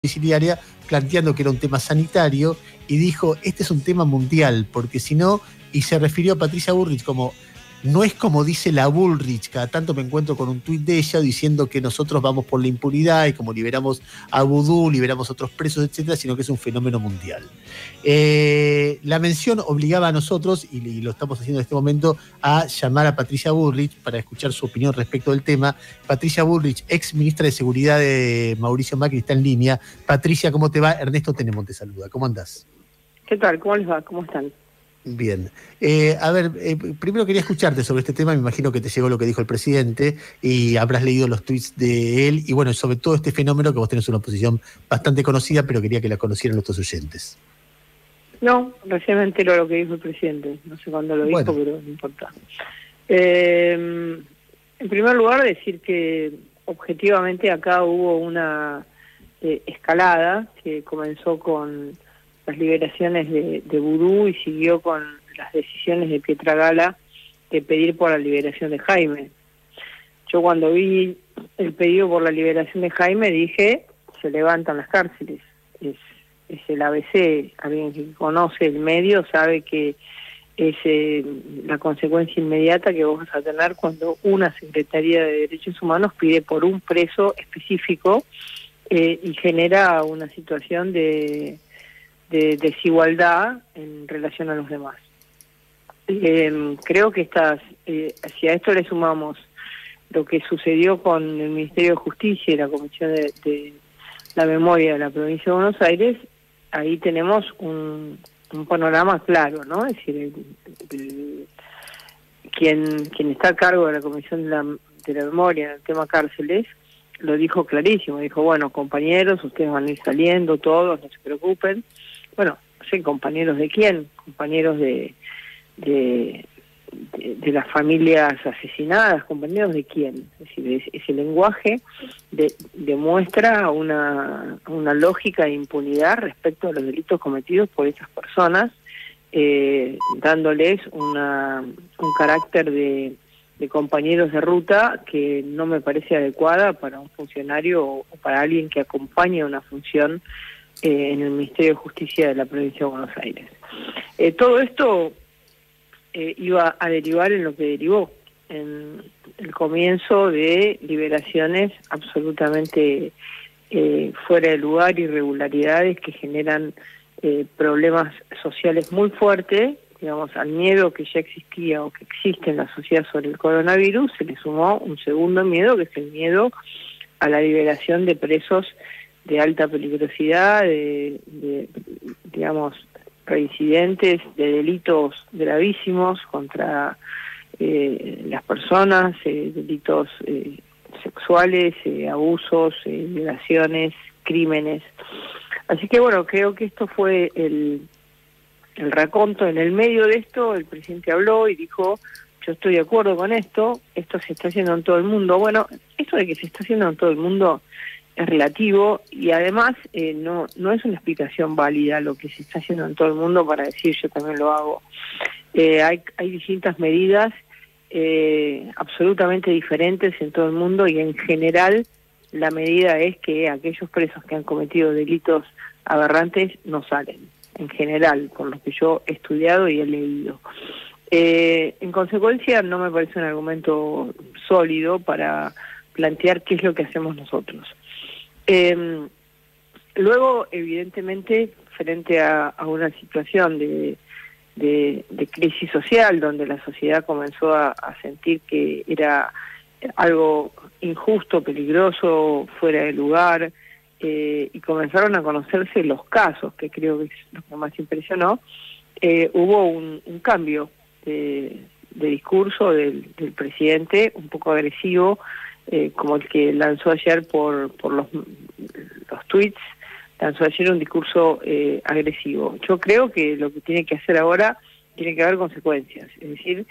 domiciliaria, planteando que era un tema sanitario, y dijo, este es un tema mundial, porque si no, y se refirió a Patricia Bullrich como, no es como dice la Bullrich, cada tanto me encuentro con un tuit de ella diciendo que nosotros vamos por la impunidad y como liberamos a Vudú, liberamos a otros presos, etcétera, sino que es un fenómeno mundial. La mención obligaba a nosotros, y lo estamos haciendo en este momento, a llamar a Patricia Bullrich para escuchar su opinión respecto del tema. Patricia Bullrich, ex ministra de Seguridad de Mauricio Macri, está en línea. Patricia, ¿cómo te va? Ernesto Tenemos te saluda. ¿Cómo andás? ¿Qué tal? ¿Cómo les va? ¿Cómo están? Bien. Primero quería escucharte sobre este tema. Me imagino que te llegó lo que dijo el presidente y habrás leído los tweets de él. Y bueno, sobre todo este fenómeno que vos tenés una posición bastante conocida, pero quería que la conocieran nuestros oyentes. No, recién me entero lo que dijo el presidente. No sé cuándo lo dijo, pero no importa. En primer lugar, decir que objetivamente acá hubo una escalada que comenzó con las liberaciones de Vudú y siguió con las decisiones de Pietra Gala de pedir por la liberación de Jaime. Yo cuando vi el pedido por la liberación de Jaime dije, se levantan las cárceles. Es el ABC, alguien que conoce el medio sabe que es la consecuencia inmediata que vos vas a tener cuando una Secretaría de Derechos Humanos pide por un preso específico y genera una situación de desigualdad en relación a los demás. Creo que si a esto le sumamos lo que sucedió con el Ministerio de Justicia y la Comisión de la Memoria de la Provincia de Buenos Aires, ahí tenemos un panorama claro, ¿no? Es decir, quien está a cargo de la Comisión de la Memoria en el tema cárceles lo dijo clarísimo, dijo, bueno, compañeros, ustedes van a ir saliendo todos, no se preocupen. Bueno, no sé, ¿compañeros de quién? Compañeros de las familias asesinadas, compañeros de quién. Es decir, ese lenguaje demuestra una lógica de impunidad respecto a los delitos cometidos por esas personas, dándoles un carácter de compañeros de ruta que no me parece adecuada para un funcionario o para alguien que acompaña una función en el Ministerio de Justicia de la Provincia de Buenos Aires. Todo esto iba a derivar en lo que derivó, en el comienzo de liberaciones absolutamente fuera de lugar, irregularidades que generan problemas sociales muy fuertes. Digamos, al miedo que ya existía o que existe en la sociedad sobre el coronavirus, se le sumó un segundo miedo, que es el miedo a la liberación de presos de alta peligrosidad, digamos, reincidentes de delitos gravísimos contra las personas, delitos sexuales, abusos, violaciones, crímenes. Así que bueno, creo que esto fue el raconto. En el medio de esto el presidente habló y dijo, yo estoy de acuerdo con esto se está haciendo en todo el mundo. Bueno, esto de que se está haciendo en todo el mundo es relativo y además no es una explicación válida lo que se está haciendo en todo el mundo para decir yo también lo hago. Hay distintas medidas absolutamente diferentes en todo el mundo y en general la medida es que aquellos presos que han cometido delitos aberrantes no salen, en general, por lo que yo he estudiado y he leído. En consecuencia, no me parece un argumento sólido para plantear qué es lo que hacemos nosotros. Luego, evidentemente, frente a una situación de crisis social, donde la sociedad comenzó a sentir que era algo injusto, peligroso, fuera de lugar, y comenzaron a conocerse los casos, que creo que es lo que más impresionó, hubo un cambio de discurso del presidente, un poco agresivo, como el que lanzó ayer por los tweets, lanzó ayer un discurso agresivo. Yo creo que lo que tiene que hacer ahora tiene que haber consecuencias, es decir,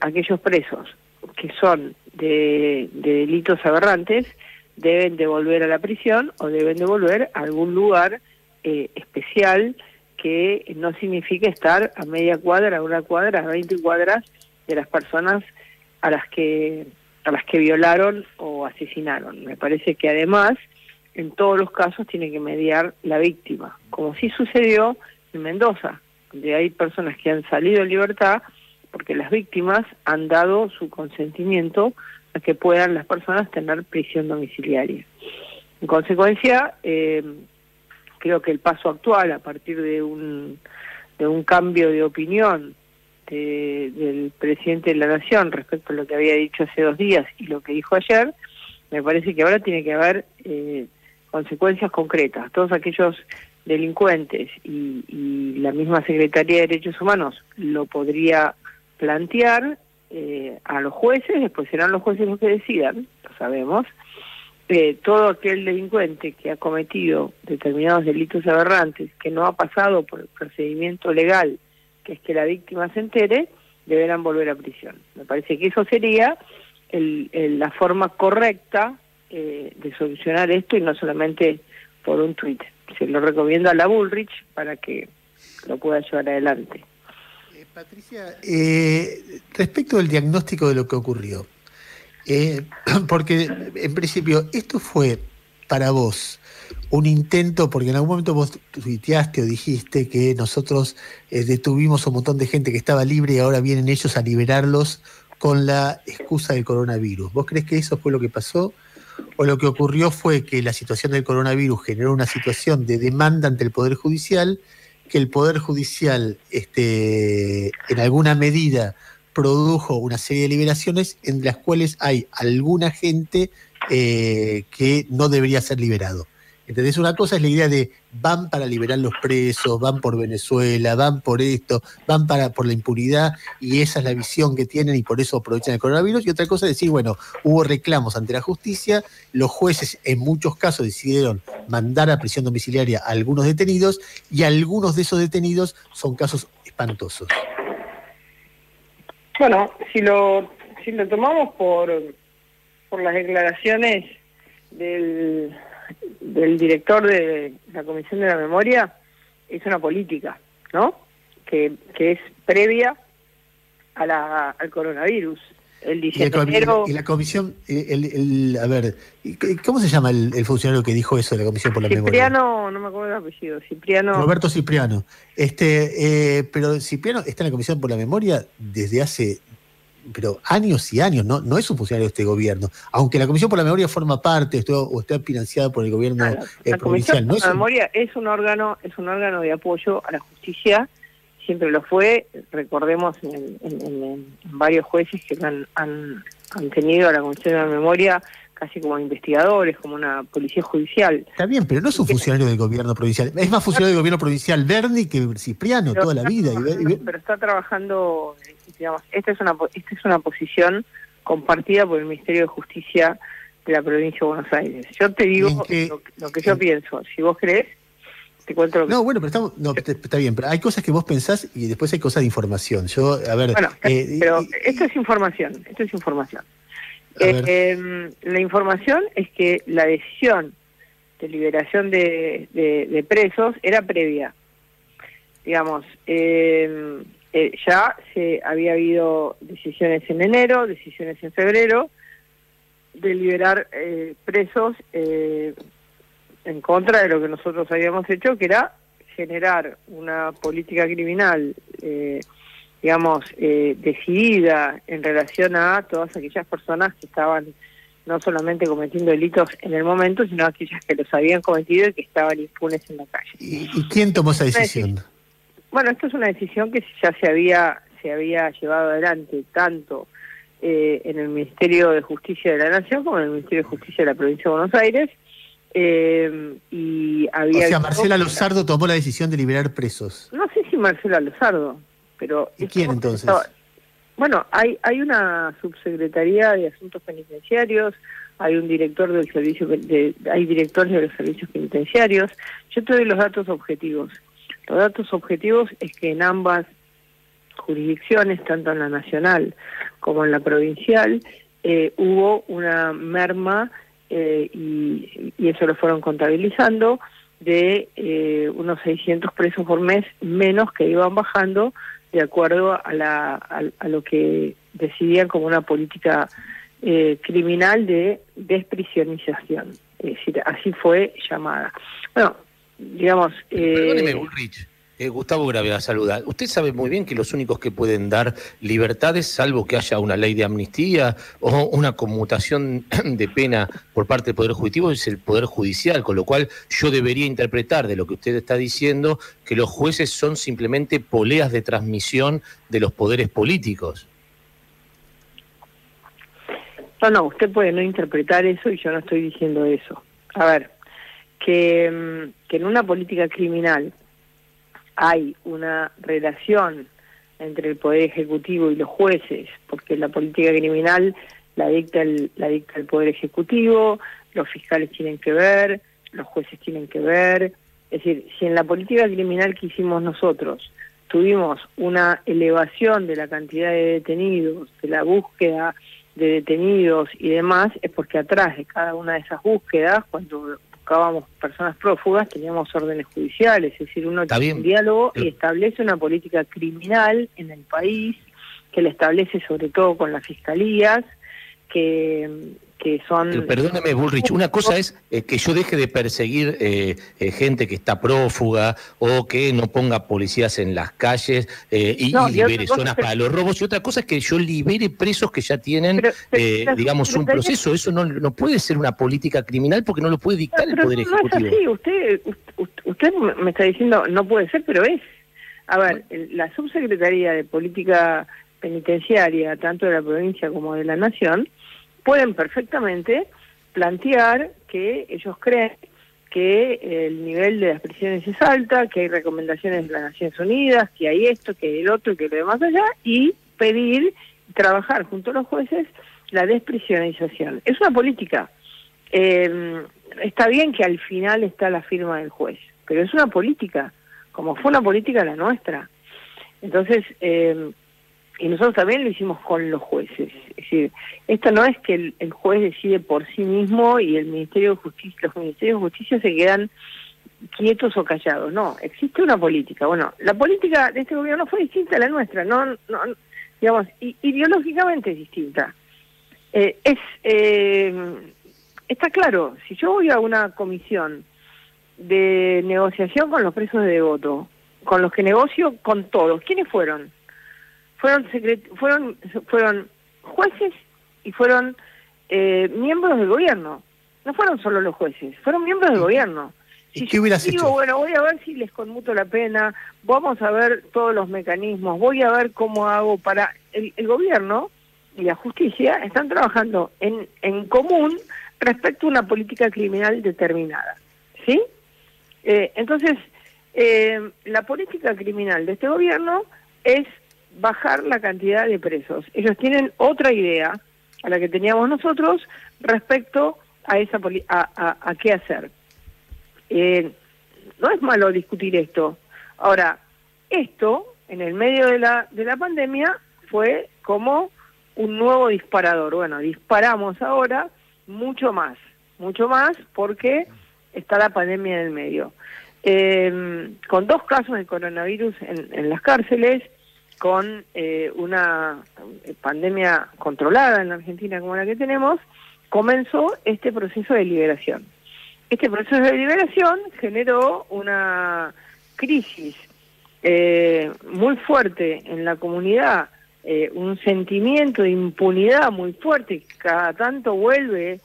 aquellos presos que son de delitos aberrantes deben de volver a la prisión o deben de volver a algún lugar especial que no signifique estar a media cuadra, a una cuadra, a 20 cuadras de las personas a las que violaron o asesinaron. Me parece que además en todos los casos tiene que mediar la víctima, como sí sucedió en Mendoza, donde hay personas que han salido en libertad porque las víctimas han dado su consentimiento a que puedan las personas tener prisión domiciliaria. En consecuencia, creo que el paso actual, a partir de un cambio de opinión del presidente de la Nación respecto a lo que había dicho hace 2 días y lo que dijo ayer, me parece que ahora tiene que haber consecuencias concretas. Todos aquellos delincuentes y la misma Secretaría de Derechos Humanos lo podría plantear a los jueces, después serán los jueces los que decidan, lo sabemos. Todo aquel delincuente que ha cometido determinados delitos aberrantes, que no ha pasado por el procedimiento legal, que es que la víctima se entere, deberán volver a prisión. Me parece que eso sería la forma correcta de solucionar esto, y no solamente por un tuit. Se lo recomiendo a la Bullrich para que lo pueda llevar adelante. Patricia, respecto del diagnóstico de lo que ocurrió, porque en principio esto fue para vos un intento, porque en algún momento vos tuiteaste o dijiste que nosotros detuvimos a un montón de gente que estaba libre y ahora vienen ellos a liberarlos con la excusa del coronavirus. ¿Vos crees que eso fue lo que pasó? ¿O lo que ocurrió fue que la situación del coronavirus generó una situación de demanda ante el Poder Judicial, que el Poder Judicial en alguna medida produjo una serie de liberaciones en las cuales hay alguna gente que no debería ser liberado? ¿Entendés? Una cosa es la idea de van para liberar los presos, van por Venezuela, van por esto, van por la impunidad, y esa es la visión que tienen y por eso aprovechan el coronavirus. Y otra cosa es decir, bueno, hubo reclamos ante la justicia, los jueces en muchos casos decidieron mandar a prisión domiciliaria a algunos detenidos, y algunos de esos detenidos son casos espantosos. Bueno, si lo tomamos por las declaraciones del director de la Comisión de la Memoria, es una política, ¿no? Que es previa al coronavirus. Él dice y la comisión, a ver, ¿cómo se llama el funcionario que dijo eso de la Comisión por la Memoria? Cipriano, no me acuerdo el apellido, Cipriano. Roberto Cipriano. Pero Cipriano está en la Comisión por la Memoria desde hace años y años, no es un funcionario de este gobierno, aunque la Comisión por la Memoria forma parte o está financiada por el gobierno la provincial. Comisión por la Memoria es un órgano de apoyo a la justicia, siempre lo fue. Recordemos en varios jueces que han tenido a la Comisión de la Memoria casi como investigadores, como una policía judicial. Está bien, pero no es un funcionario del gobierno provincial. Es más funcionario del gobierno provincial Berni que Cipriano toda la vida. Pero está trabajando, digamos, esta es una posición compartida por el Ministerio de Justicia de la provincia de Buenos Aires. Yo te digo lo que yo pienso. Si vos crees, te cuento lo que... No, bueno, pero está bien, pero hay cosas que vos pensás y después hay cosas de información. Bueno, pero esto es información. La información es que la decisión de liberación de presos era previa. Digamos, ya había habido decisiones en enero, decisiones en febrero, de liberar presos en contra de lo que nosotros habíamos hecho, que era generar una política criminal decidida en relación a todas aquellas personas que estaban no solamente cometiendo delitos en el momento, sino aquellas que los habían cometido y que estaban impunes en la calle. ¿Y quién tomó esa decisión? Bueno, esto es una decisión que ya se había llevado adelante tanto en el Ministerio de Justicia de la Nación como en el Ministerio de Justicia de la Provincia de Buenos Aires. Y había Marcela Lozardo tomó la decisión de liberar presos. No sé si Marcela Lozardo, pero... ¿Y quién entonces? Bueno, hay una subsecretaría de Asuntos Penitenciarios, hay un director del servicio, hay directores de los servicios penitenciarios. Yo te doy los datos objetivos. Los datos objetivos es que en ambas jurisdicciones, tanto en la nacional como en la provincial, hubo una merma, y eso lo fueron contabilizando, de unos 600 presos por mes menos que iban bajando de acuerdo a lo que decidían como una política criminal de desprisionización. Es decir, así fue llamada. Bueno, digamos... Perdóneme, Bullrich. Gustavo Gravea saluda. Usted sabe muy bien que los únicos que pueden dar libertades, salvo que haya una ley de amnistía o una conmutación de pena por parte del Poder Ejecutivo, es el Poder Judicial, con lo cual yo debería interpretar de lo que usted está diciendo que los jueces son simplemente poleas de transmisión de los poderes políticos. No, usted puede no interpretar eso y yo no estoy diciendo eso. A ver, que en una política criminal hay una relación entre el Poder Ejecutivo y los jueces, porque la política criminal la dicta el Poder Ejecutivo, los fiscales tienen que ver, los jueces tienen que ver. Es decir, si en la política criminal que hicimos nosotros tuvimos una elevación de la cantidad de detenidos, de la búsqueda de detenidos y demás, es porque atrás de cada una de esas búsquedas, cuando buscábamos personas prófugas, teníamos órdenes judiciales. Es decir, uno tiene un diálogo y establece una política criminal en el país, que la establece sobre todo con las fiscalías, que son... Pero perdóneme, Bullrich, una cosa es que yo deje de perseguir gente que está prófuga o que no ponga policías en las calles y libere zonas para los robos, y otra cosa es que yo libere presos que ya tienen, digamos, un proceso. Eso no puede ser una política criminal porque no lo puede dictar el Poder Ejecutivo. No es así, usted me está diciendo no puede ser, pero es. A ver, la Subsecretaría de Política Penitenciaria, tanto de la provincia como de la Nación, pueden perfectamente plantear que ellos creen que el nivel de las prisiones es alta, que hay recomendaciones de las Naciones Unidas, que hay esto, que hay el otro, que lo demás allá, y pedir, trabajar junto a los jueces la desprisionización. Es una política. Está bien que al final está la firma del juez, pero es una política, como fue una política la nuestra. Entonces... y nosotros también lo hicimos con los jueces. Es decir, esto no es que el juez decide por sí mismo y el Ministerio de Justicia, los Ministerios de Justicia se quedan quietos o callados. No, existe una política. Bueno, la política de este gobierno fue distinta a la nuestra, no digamos, ideológicamente es distinta. Está claro, si yo voy a una comisión de negociación con los presos de Devoto, con los que negocio con todos, ¿quiénes fueron? Fueron jueces y fueron miembros del gobierno. No fueron solo los jueces, fueron miembros del gobierno. ¿Y qué hubieras hecho? Bueno, voy a ver si les conmuto la pena, vamos a ver todos los mecanismos, voy a ver cómo hago para... El gobierno y la justicia están trabajando en común respecto a una política criminal determinada, ¿sí? Entonces, la política criminal de este gobierno es bajar la cantidad de presos. Ellos tienen otra idea a la que teníamos nosotros respecto a esa a qué hacer. No es malo discutir esto. Ahora, esto en el medio de la pandemia fue como un nuevo disparador. Bueno, disparamos ahora mucho más porque está la pandemia en el medio. Con 2 casos de coronavirus en las cárceles, con una pandemia controlada en la Argentina como la que tenemos, comenzó este proceso de liberación. Este proceso de liberación generó una crisis muy fuerte en la comunidad, un sentimiento de impunidad muy fuerte, que cada tanto vuelve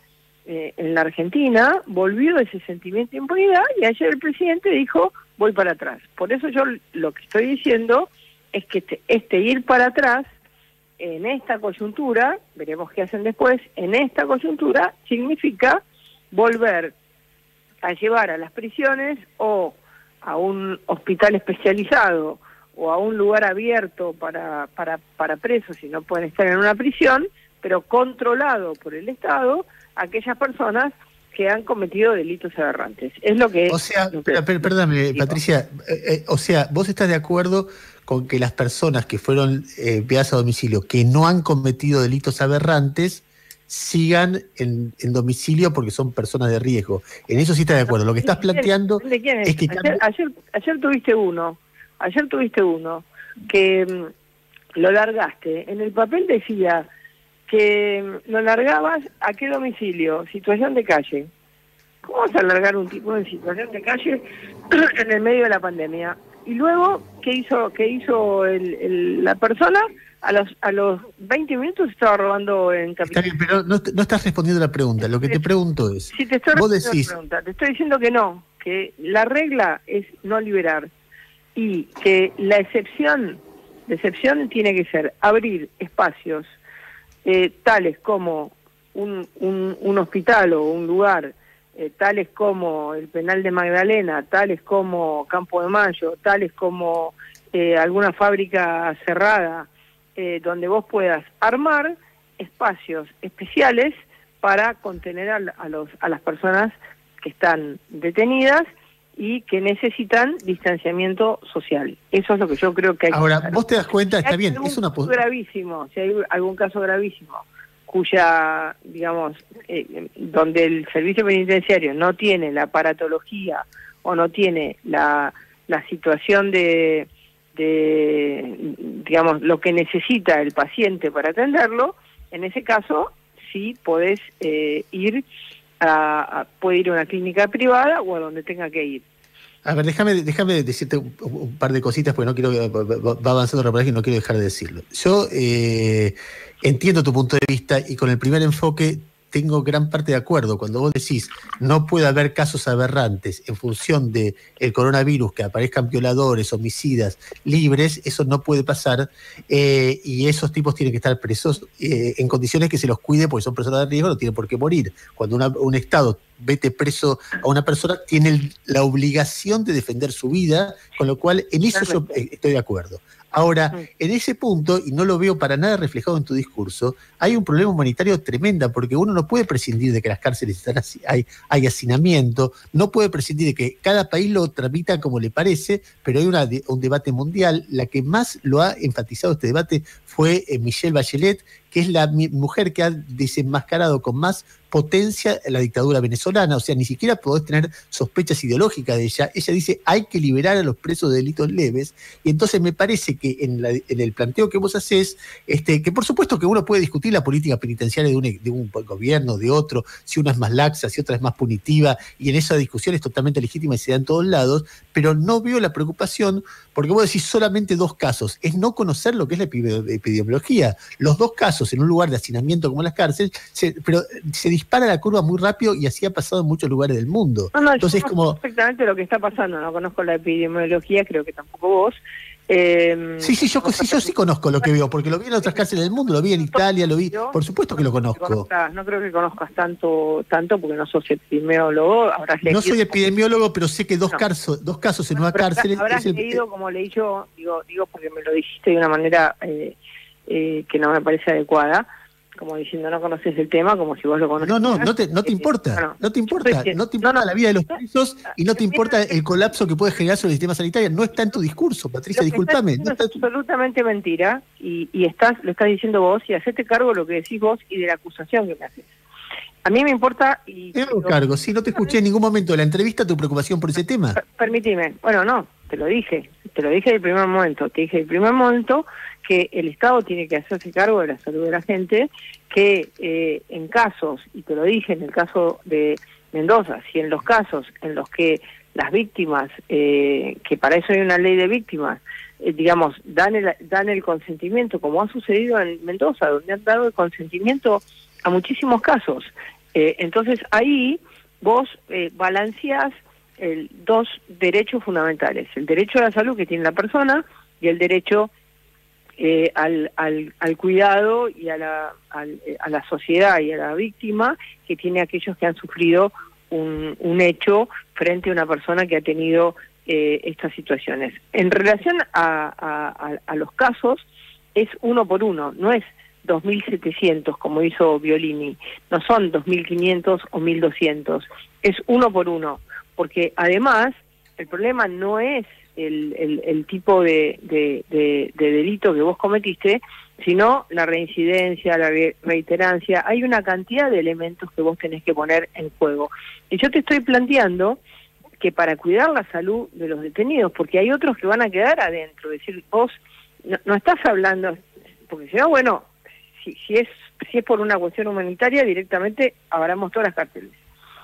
en la Argentina, volvió ese sentimiento de impunidad y ayer el presidente dijo, voy para atrás. Por eso yo lo que estoy diciendo es que este ir para atrás en esta coyuntura, veremos qué hacen después, en esta coyuntura significa volver a llevar a las prisiones o a un hospital especializado o a un lugar abierto para presos si no pueden estar en una prisión, pero controlado por el Estado, aquellas personas que han cometido delitos aberrantes. Es lo que... O sea, perdóname, Patricia, o sea, vos estás de acuerdo con que las personas que fueron enviadas a domicilio, que no han cometido delitos aberrantes, sigan en domicilio porque son personas de riesgo. En eso sí estás de acuerdo. Lo que estás planteando es que... Ayer tuviste uno que lo largaste. En el papel decía que lo largabas a qué domicilio, situación de calle. ¿Cómo vas a alargar un tipo en situación de calle en el medio de la pandemia? Y luego, ¿qué hizo la persona? A los 20 minutos estaba robando en Está Capital. bien, pero no estás respondiendo la pregunta. Lo que te pregunto es, Si te estoy vos respondiendo decís, la pregunta, te estoy diciendo que no, que la regla es no liberar y que la excepción tiene que ser abrir espacios tales como un hospital o un lugar, tales como el Penal de Magdalena, tales como Campo de Mayo, tales como alguna fábrica cerrada, donde vos puedas armar espacios especiales para contener a las personas que están detenidas y que necesitan distanciamiento social. Eso es lo que yo creo que hay que ahora, hacer. vos te das cuenta, está bien, es una Gravísimo, si hay algún caso gravísimo, cuya, digamos, donde el servicio penitenciario no tiene la aparatología o no tiene la situación de digamos, lo que necesita el paciente para atenderlo, en ese caso sí podés puede ir a una clínica privada o a donde tenga que ir. A ver, déjame decirte un par de cositas porque no quiero va avanzando el reportaje y no quiero dejar de decirlo. Yo entiendo tu punto de vista y con el primer enfoque tengo gran parte de acuerdo. Cuando vos decís no puede haber casos aberrantes en función de el coronavirus, que aparezcan violadores, homicidas libres, eso no puede pasar y esos tipos tienen que estar presos en condiciones que se los cuide porque son personas de riesgo, no tienen por qué morir. Cuando un Estado vete preso a una persona, tiene la obligación de defender su vida, con lo cual en eso yo estoy de acuerdo. Ahora, en ese punto, y no lo veo para nada reflejado en tu discurso, hay un problema humanitario tremendo, porque uno no puede prescindir de que las cárceles están así, hay hacinamiento, no puede prescindir de que cada país lo tramita como le parece, pero hay un debate mundial. La que más lo ha enfatizado este debate fue Michelle Bachelet, que es la mujer que ha desenmascarado con más potencia la dictadura venezolana. O sea, ni siquiera podés tener sospechas ideológicas de ella. Ella dice, hay que liberar a los presos de delitos leves, y entonces me parece que en el planteo que vos hacés, que por supuesto que uno puede discutir la política penitenciaria de un gobierno, de otro, si una es más laxa, si otra es más punitiva, y en esa discusión es totalmente legítima y se da en todos lados, pero no veo la preocupación, porque vos decís solamente dos casos, es no conocer lo que es la epidemiología. Los dos casos en un lugar de hacinamiento como las cárceles, pero se dispara la curva muy rápido y así ha pasado en muchos lugares del mundo. No, entonces yo como perfectamente lo que está pasando, no conozco la epidemiología, creo que tampoco vos. Yo sí conozco lo que veo, porque lo vi en otras cárceles del mundo, lo vi en Italia, lo vi, por supuesto que lo conozco. No creo que conozcas tanto porque no sos epidemiólogo, habrás leído. No soy epidemiólogo, pero sé que dos casos en una cárcel. Habrás leído, como leí yo, digo porque me lo dijiste de una manera que no me parece adecuada, como diciendo no conoces el tema, como si vos lo conocieras. No te importa, no te importa la vida de los presos y no te importa el colapso que puede generar sobre el sistema sanitario. No está en tu discurso, Patricia, discúlpame. No está absolutamente mentira y lo estás diciendo vos y hacete cargo de lo que decís vos y de la acusación que me haces. A mí me importa y... Te hago cargo, sí, no te escuché en ningún momento de la entrevista tu preocupación por ese tema. Permíteme, bueno, no, te lo dije del primer momento, que el Estado tiene que hacerse cargo de la salud de la gente, que en casos, y te lo dije en el caso de Mendoza, si en los casos en los que las víctimas, que para eso hay una ley de víctimas, digamos, dan el consentimiento, como ha sucedido en Mendoza, donde han dado el consentimiento a muchísimos casos. Entonces ahí vos balanceás dos derechos fundamentales, el derecho a la salud que tiene la persona y el derecho al cuidado y a la sociedad y a la víctima que tiene aquellos que han sufrido un hecho frente a una persona que ha tenido estas situaciones. En relación a los casos, es uno por uno, no es 2.700 como hizo Violini, no son 2.500 o 1.200, es uno por uno, porque además el problema no es el tipo de delito que vos cometiste, sino la reincidencia, la reiterancia. Hay una cantidad de elementos que vos tenés que poner en juego. Y yo te estoy planteando que para cuidar la salud de los detenidos, porque hay otros que van a quedar adentro, es decir, vos no estás hablando, porque si no, bueno, si es por una cuestión humanitaria, directamente abramos todas las cárceles.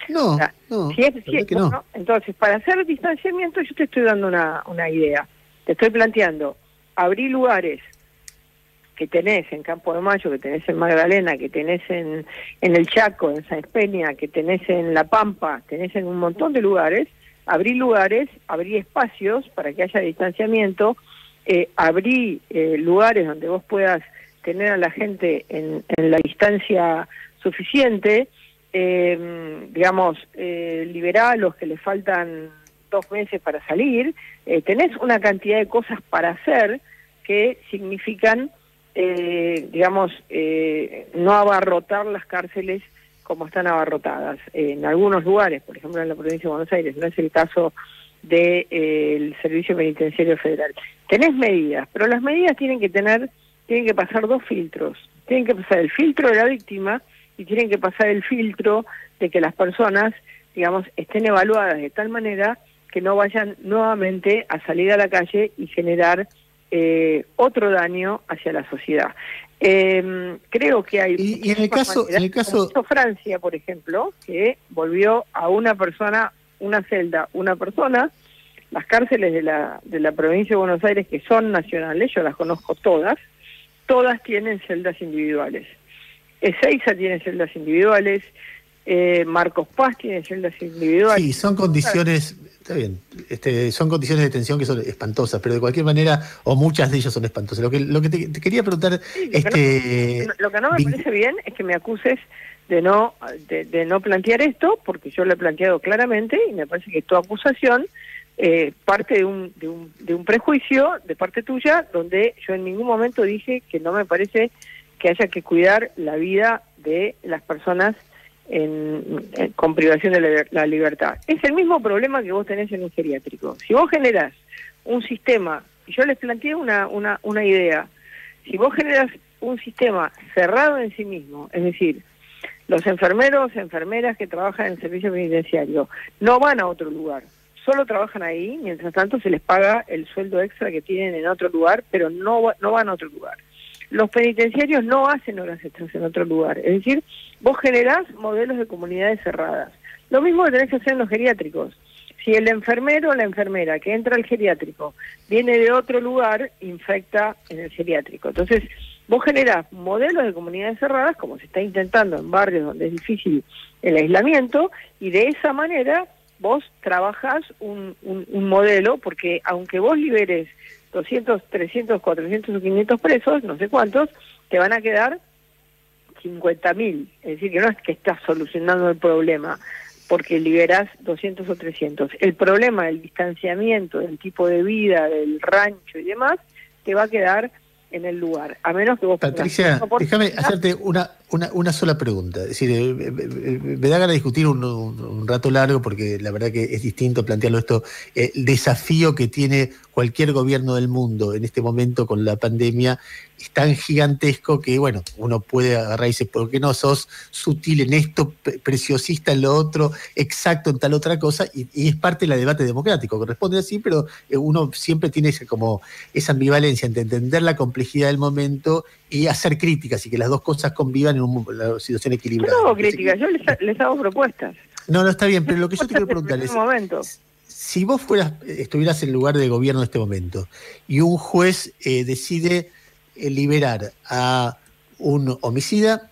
No, O sea, no, si es, que no. ¿no? Entonces, para hacer distanciamiento yo te estoy dando una idea. Te estoy planteando abrir lugares que tenés en Campo de Mayo, que tenés en Magdalena, que tenés en el Chaco, en Sáenz Peña, que tenés en La Pampa, tenés en un montón de lugares, abrir espacios para que haya distanciamiento, abrir lugares donde vos puedas tener a la gente en la distancia suficiente, liberar a los que les faltan 2 meses para salir, tenés una cantidad de cosas para hacer que significan no abarrotar las cárceles como están abarrotadas. En algunos lugares, por ejemplo en la provincia de Buenos Aires, no es el caso del Servicio Penitenciario Federal. Tenés medidas, pero las medidas tienen que pasar 2 filtros. Tienen que pasar el filtro de la víctima y tienen que pasar el filtro de que las personas, estén evaluadas de tal manera que no vayan nuevamente a salir a la calle y generar otro daño hacia la sociedad. Creo que hay... Y en el caso... Como hizo Francia, por ejemplo, que volvió a una persona, una celda, una persona. Las cárceles de la provincia de Buenos Aires, que son nacionales, yo las conozco todas tienen celdas individuales. Ezeiza tiene celdas individuales, Marcos Paz tiene celdas individuales. Sí, son condiciones... Está bien, son condiciones de detención que son espantosas, pero de cualquier manera, o muchas de ellas son espantosas. Lo que te quería preguntar... Sí, lo que no me parece bien es que me acuses de no plantear esto, porque yo lo he planteado claramente, y me parece que tu acusación parte de un prejuicio de parte tuya, donde yo en ningún momento dije que no me parece que haya que cuidar la vida de las personas con privación de la libertad. Es el mismo problema que vos tenés en un geriátrico. Si vos generás un sistema, y yo les planteé una idea, si vos generás un sistema cerrado en sí mismo, es decir, los enfermeros, enfermeras que trabajan en el servicio penitenciario no van a otro lugar, solo trabajan ahí, mientras tanto se les paga el sueldo extra que tienen en otro lugar, pero no van a otro lugar. Los penitenciarios no hacen horas extras en otro lugar, es decir, vos generás modelos de comunidades cerradas. Lo mismo que tenés que hacer en los geriátricos. Si el enfermero o la enfermera que entra al geriátrico viene de otro lugar, infecta en el geriátrico. Entonces, vos generás modelos de comunidades cerradas, como se está intentando en barrios donde es difícil el aislamiento, y de esa manera vos trabajás un modelo, porque aunque vos liberes 200, 300, 400 o 500 presos, no sé cuántos, te van a quedar 50.000. Es decir, que no es que estás solucionando el problema porque liberás 200 o 300. El problema del distanciamiento, del tipo de vida, del rancho y demás, te va a quedar en el lugar, a menos que vos... Patricia, déjame hacerte una sola pregunta. Es decir, me da ganas de discutir un rato largo, porque la verdad que es distinto plantearlo esto. El desafío que tiene cualquier gobierno del mundo en este momento con la pandemia es tan gigantesco que, bueno, uno puede agarrar y decir, ¿por qué no sos sutil en esto, preciosista en lo otro, exacto en tal otra cosa? Y es parte del debate democrático, corresponde así, pero uno siempre tiene esa ambivalencia entre entender la complejidad del momento y hacer críticas, y que las dos cosas convivan en una situación equilibrada. Yo no hago críticas, yo les hago propuestas. No, está bien, pero lo que yo te quiero preguntar es... Si vos estuvieras en el lugar del gobierno en este momento y un juez decide liberar a un homicida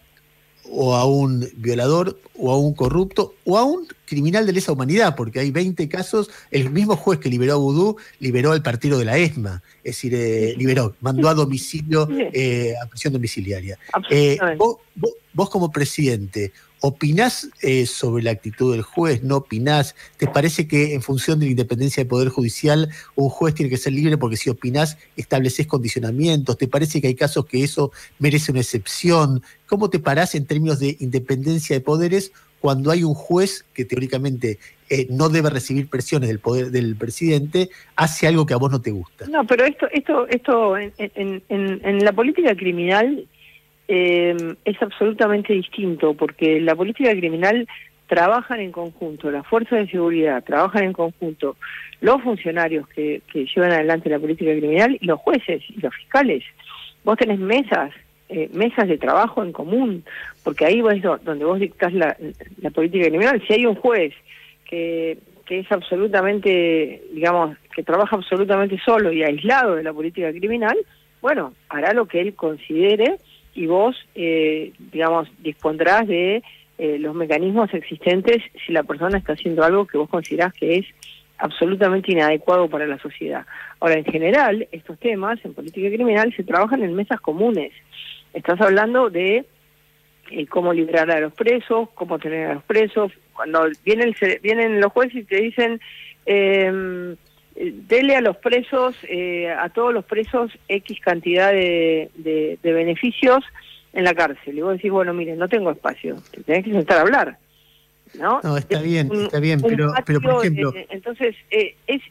o a un violador o a un corrupto o a un criminal de lesa humanidad, porque hay 20 casos, el mismo juez que liberó a Vudú liberó al partido de la ESMA, es decir, mandó a domicilio, a prisión domiciliaria. Vos como presidente, ¿opinás sobre la actitud del juez? ¿No opinás? ¿Te parece que en función de la independencia del Poder Judicial un juez tiene que ser libre porque si opinás establecés condicionamientos? ¿Te parece que hay casos que eso merece una excepción? ¿Cómo te parás en términos de independencia de poderes cuando hay un juez que teóricamente no debe recibir presiones del poder del presidente, hace algo que a vos no te gusta? No, pero esto en la política criminal es absolutamente distinto, porque la política criminal trabajan en conjunto, las fuerzas de seguridad trabajan en conjunto, los funcionarios que llevan adelante la política criminal y los jueces y los fiscales. Vos tenés mesas mesas de trabajo en común, porque ahí es donde vos dictás la política criminal. Si hay un juez que es absolutamente, digamos, que trabaja absolutamente solo y aislado de la política criminal, bueno, hará lo que él considere y vos, digamos, dispondrás de los mecanismos existentes si la persona está haciendo algo que vos considerás que es absolutamente inadecuado para la sociedad. Ahora, en general, estos temas en política criminal se trabajan en mesas comunes. Estás hablando de cómo liberar a los presos, cómo tener a los presos. Cuando vienen los jueces y te dicen, dele a los presos, a todos los presos, X cantidad de beneficios en la cárcel. Y vos decís, bueno, miren, no tengo espacio, te tenés que sentar a hablar. No, está bien, pero por ejemplo... entonces,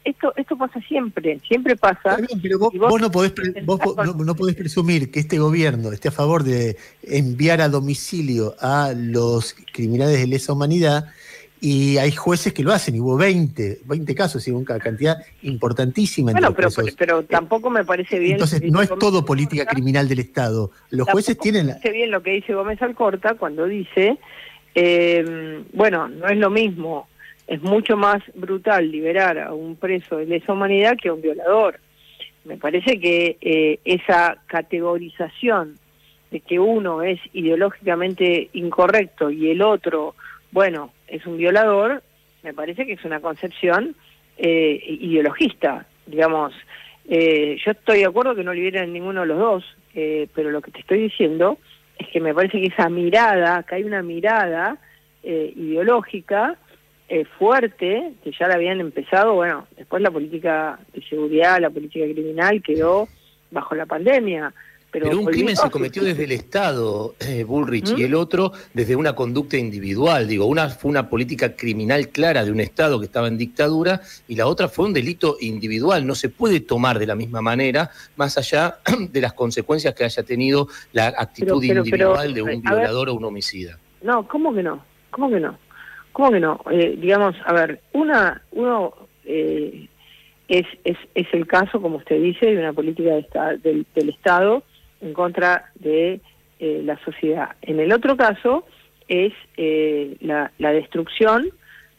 esto pasa siempre pasa. Está bien, pero vos no podés presumir que este gobierno esté a favor de enviar a domicilio a los criminales de lesa humanidad, y hay jueces que lo hacen, y hubo 20 casos, y una cantidad importantísima. Bueno, pero tampoco me parece bien... Entonces, no es todo política criminal del Estado. Los jueces tienen... Me parece bien lo que dice Gómez Alcorta cuando dice... bueno, no es lo mismo, es mucho más brutal liberar a un preso de lesa humanidad que a un violador. Me parece que esa categorización de que uno es ideológicamente incorrecto y el otro, bueno, es un violador, me parece que es una concepción ideologista, digamos. Yo estoy de acuerdo que no liberen a ninguno de los dos, pero lo que te estoy diciendo es que me parece que esa mirada, que hay una mirada ideológica fuerte, que ya la habían empezado, bueno, después la política de seguridad, la política criminal quedó bajo la pandemia. Pero un crimen se cometió desde el Estado, Bullrich, y el otro desde una conducta individual. Digo, una fue una política criminal clara de un Estado que estaba en dictadura y la otra fue un delito individual. No se puede tomar de la misma manera, más allá de las consecuencias que haya tenido la actitud individual de un violador o un homicida. No, ¿cómo que no? ¿Cómo que no? ¿Cómo que no? Digamos, a ver, es el caso, como usted dice, de una política del Estado en contra de la sociedad. En el otro caso es la destrucción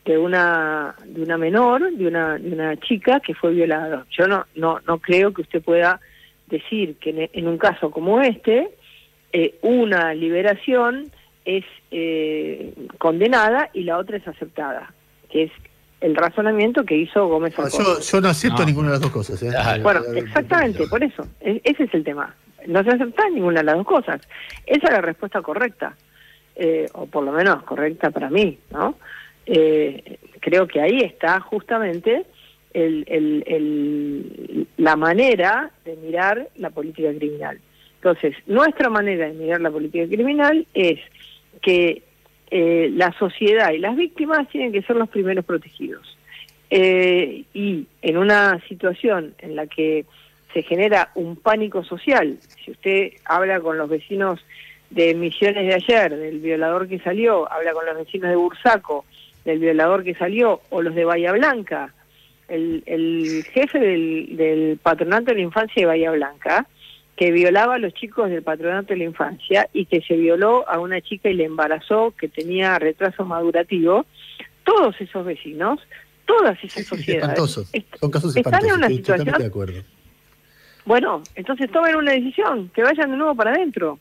de una menor, de una chica que fue violada. Yo no creo que usted pueda decir que en un caso como este una liberación es condenada y la otra es aceptada, que es el razonamiento que hizo Gómez Alcorta. Yo no acepto ninguna de las dos cosas. Bueno, exactamente, por eso. Ese es el tema. No se acepta ninguna de las dos cosas. Esa es la respuesta correcta, o por lo menos correcta para mí, ¿no? Creo que ahí está justamente la manera de mirar la política criminal. Entonces, nuestra manera de mirar la política criminal es que la sociedad y las víctimas tienen que ser los primeros protegidos. Y en una situación en la que se genera un pánico social, si usted habla con los vecinos de Misiones de ayer, del violador que salió, habla con los vecinos de Bursaco, del violador que salió, o los de Bahía Blanca, el jefe del Patronato de la Infancia de Bahía Blanca, que violaba a los chicos del Patronato de la Infancia y que se violó a una chica y le embarazó, que tenía retraso madurativo, todos esos vecinos, todas esas sociedades son casos están en una situación totalmente de acuerdo. Bueno, entonces tomen una decisión, que vayan de nuevo para adentro.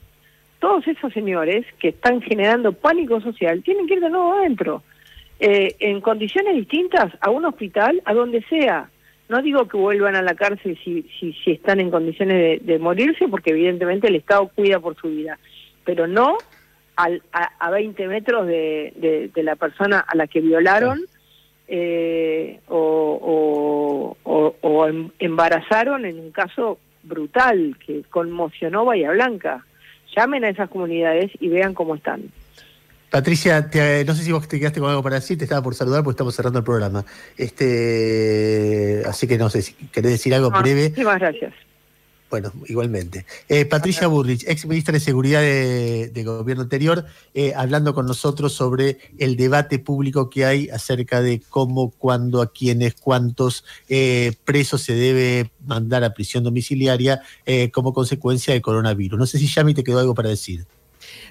Todos esos señores que están generando pánico social tienen que ir de nuevo adentro, en condiciones distintas, a un hospital, a donde sea. No digo que vuelvan a la cárcel si están en condiciones de morirse, porque evidentemente el Estado cuida por su vida, pero no a 20 metros de la persona a la que violaron o embarazaron, en un caso brutal que conmocionó Bahía Blanca. Llamen a esas comunidades y vean cómo están. Patricia, no sé si vos te quedaste con algo para decir, te estaba por saludar porque estamos cerrando el programa. Así que no sé si querés decir algo breve. Muchísimas gracias. Bueno, igualmente. Patricia Bullrich, ex ministra de Seguridad de gobierno anterior, hablando con nosotros sobre el debate público que hay acerca de cómo, cuándo, a quiénes, cuántos presos se debe mandar a prisión domiciliaria como consecuencia del coronavirus. No sé si Yami te quedó algo para decir.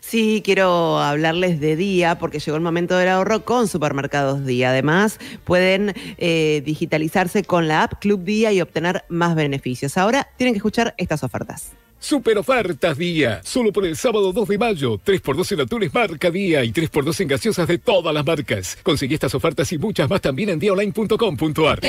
Sí, quiero hablarles de Día, porque llegó el momento del ahorro con Supermercados Día. Además, pueden digitalizarse con la app Club Día y obtener más beneficios. Ahora tienen que escuchar estas ofertas. Super ofertas Día, solo por el sábado 2 de mayo, 3x2 en atunes marca Día y 3x2 en gaseosas de todas las marcas. Conseguí estas ofertas y muchas más también en diaonline.com.ar.